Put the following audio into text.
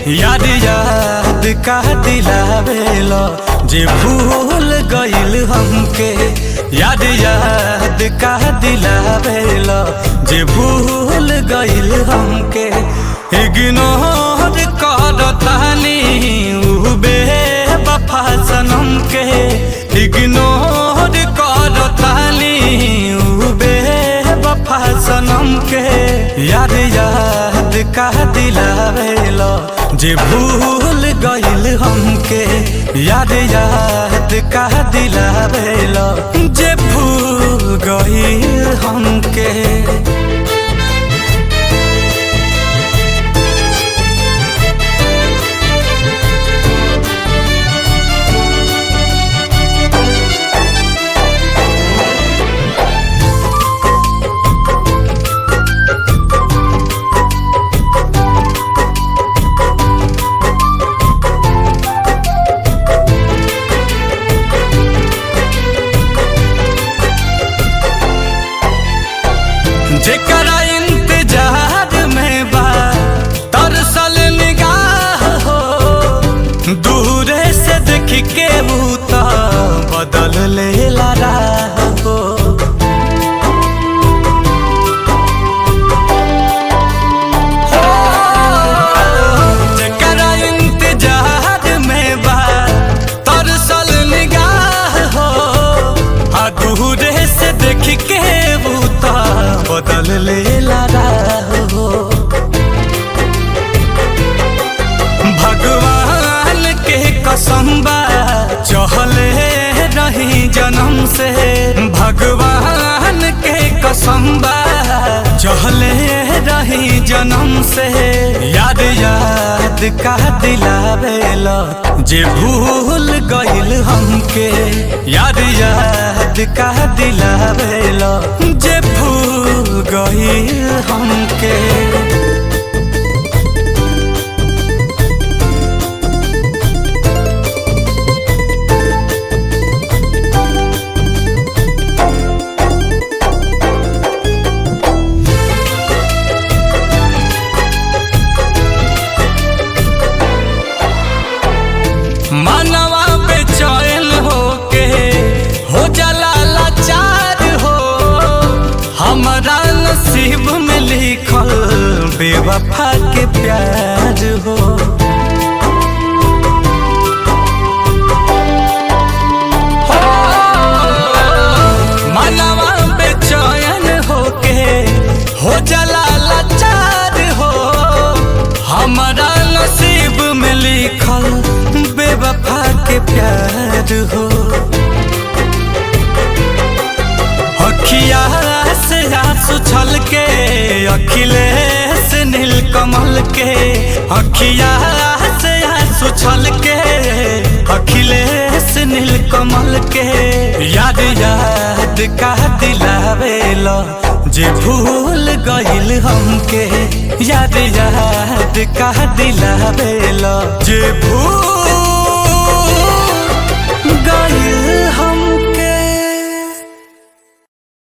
याद याद का दिलावेला जे भूल गइल हमके। याद याद का दिलावेला जे भूल गइल हमके। इग्नोर करतानी उ बेवफा सनम के। इग्नोर करतानी उ बेवफा सनम के। याद याद का दिलावेला जे भूल गइल हमके। याद याद का दिलावेला जे भूल गइल हमके। जेकरा इंतजार में बा तरसल निगाह हो। दूरे से देख के वो तो बदल लेला राह हो। जेकरा इंतजार में बा तरसल निगाह हो। दूरे से देख के वो तो बदल लेला राह हो। भगवान के कसम बा चहले रही जन्म से। भगवान के कसम बा चहले रही जन्म से। याद याद का दिलावेला जे भूल गइल हमके। याद याद का दिलावेला जे भूल गइल हमके। मानवा बेचैन होके हो जाला लाचार हो। हमारा नसीब में लिखल बेवफा के प्यार हो। मानवा बेचैन होके हो जाला लाचार हो। हमारा नसीब में लिखल बेवफा के प्यार हो। अखिया से आंसू छलके अखिलेश नीलकमल के। अखिया से आंसू छलके अखिलेश नीलकमल के। याद याद का दिलावेला जे भूल गइल हमके। याद याद का दिलावेला जे भूल